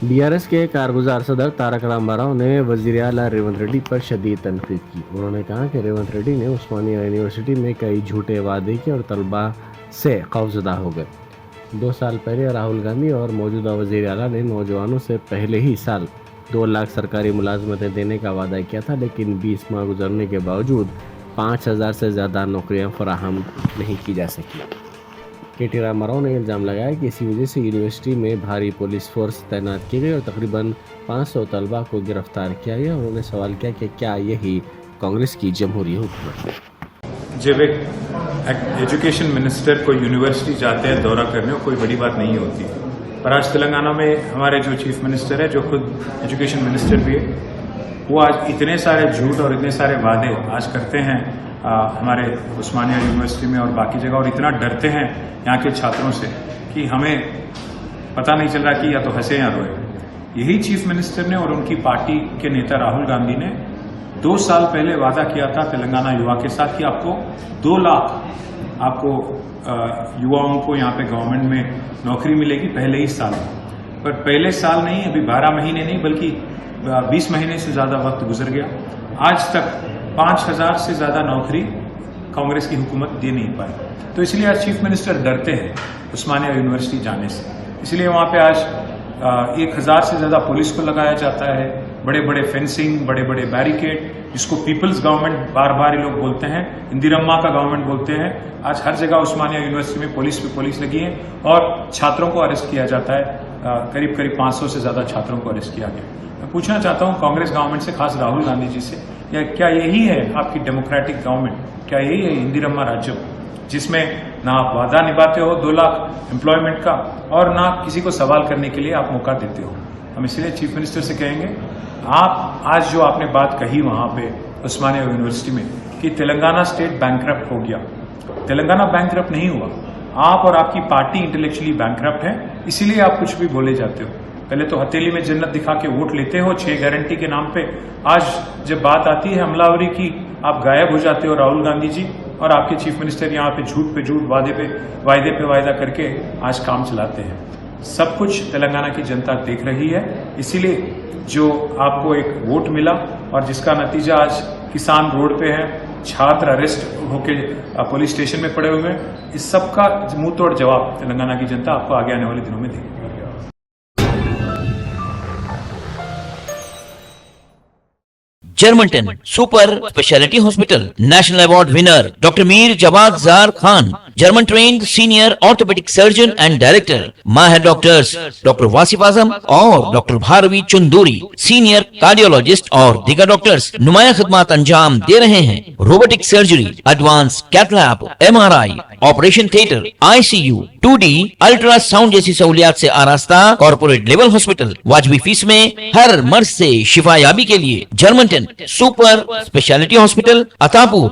BRS के कारगुजार सदर तारक रामाराव ने वज़ीर आला रेवंत रेड्डी पर शदीद तनकीद की। उन्होंने कहा कि रेवंत रेड्डी ने उस्मानिया यूनिवर्सिटी में कई झूठे वादे किए और तलबा से खौफजदा हो गए। 2 साल पहले राहुल गांधी और मौजूदा वज़ीर आला ने नौजवानों से पहले ही साल 2 लाख सरकारी मुलाजमतें देने का वादा किया था, लेकिन 20 माह गुजरने के बावजूद 5000 से ज़्यादा नौकरियां फराहम नहीं की जा सकी। के.टी. रामाराव ने इल्ज़ाम लगाया कि इसी वजह से यूनिवर्सिटी में भारी पुलिस फोर्स तैनात की गई और तकरीबन 500 तलबा को गिरफ्तार किया गया। उन्होंने सवाल किया कि क्या यही कांग्रेस की जमहूरी हुकूमत है। जब एक एजुकेशन मिनिस्टर कोई यूनिवर्सिटी जाते हैं दौरा करने, कोई बड़ी बात नहीं होती। पर आज तेलंगाना में हमारे जो चीफ मिनिस्टर है, जो खुद एजुकेशन मिनिस्टर भी है, वो आज इतने सारे झूठ और इतने सारे वादे आज करते हैं हमारे उस्मानिया यूनिवर्सिटी में और बाकी जगह, और इतना डरते हैं यहाँ के छात्रों से कि हमें पता नहीं चल रहा कि या तो हंसे या रोए। यही चीफ मिनिस्टर ने और उनकी पार्टी के नेता राहुल गांधी ने 2 साल पहले वादा किया था तेलंगाना युवा के साथ कि आपको 2 लाख आपको युवाओं को यहाँ पे गवर्नमेंट में नौकरी मिलेगी पहले ही साल। पर पहले साल नहीं, अभी 12 महीने नहीं बल्कि 20 महीने से ज्यादा वक्त गुजर गया। आज तक 5000 से ज्यादा नौकरी कांग्रेस की हुकूमत दे नहीं पाई। तो इसलिए आज चीफ मिनिस्टर डरते हैं उस्मानिया यूनिवर्सिटी जाने से। इसलिए वहां पे आज 1000 से ज्यादा पुलिस को लगाया जाता है, बड़े बड़े फेंसिंग, बड़े बड़े बैरिकेड, जिसको पीपल्स गवर्नमेंट बार बार ये लोग बोलते हैं, इंदिरम्मा का गवर्नमेंट बोलते हैं। आज हर जगह उस्मानिया यूनिवर्सिटी में पुलिस पे पुलिस लगी है और छात्रों को अरेस्ट किया जाता है। करीब करीब 500 से ज्यादा छात्रों को अरेस्ट किया गया। मैं पूछना चाहता हूं कांग्रेस गवर्नमेंट से, खास राहुल गांधी जी से, या क्या यही है आपकी डेमोक्रेटिक गवर्नमेंट? क्या यही है इंदिरम्मा राज्य जिसमें ना आप वादा निभाते हो 2 लाख एम्प्लॉयमेंट का और ना किसी को सवाल करने के लिए आप मौका देते हो? हम इसलिए चीफ मिनिस्टर से कहेंगे, आप आज जो आपने बात कही वहां पे उस्मानिया यूनिवर्सिटी में कि तेलंगाना स्टेट बैंकरप्ट हो गया, तेलंगाना बैंकरप्ट नहीं हुआ। आप और आपकी पार्टी इंटेलेक्चुअली बैंकरप्ट है, इसीलिए आप कुछ भी बोले जाते हो। पहले तो हथेली में जन्नत दिखा के वोट लेते हो 6 गारंटी के नाम पे। आज जब बात आती है हमलावरी की, आप गायब हो जाते हो राहुल गांधी जी, और आपके चीफ मिनिस्टर यहाँ पे झूठ वादे पे वायदा करके आज काम चलाते हैं। सब कुछ तेलंगाना की जनता देख रही है। इसीलिए जो आपको एक वोट मिला और जिसका नतीजा आज किसान रोड पे है, छात्र अरेस्ट होके पुलिस स्टेशन में पड़े हुए हैं, इस सब का मुंह तोड़ जवाब तेलंगाना की जनता आपको आगे आने वाले दिनों में देगी। Germanten super speciality hospital national award winner doctor Mir Jawad Zar Khan, German trained senior orthopaedic surgeon and director, माहिर डॉक्टर्स डॉक्टर वासिफ आजम और doctor Bharavi Chunduri, senior cardiologist और दीगर डॉक्टर्स नुमाया खिदमत अंजाम दे रहे हैं। Robotic surgery, advance cath lab, MRI, operation theatre, ICU, 2D ultrasound जैसी सहूलियात से आरास्ता कॉर्पोरेट लेवल हॉस्पिटल। वाजबी फीस में हर मर्ज से शिफायाबी के लिए Germanton super speciality hospital, Attapur.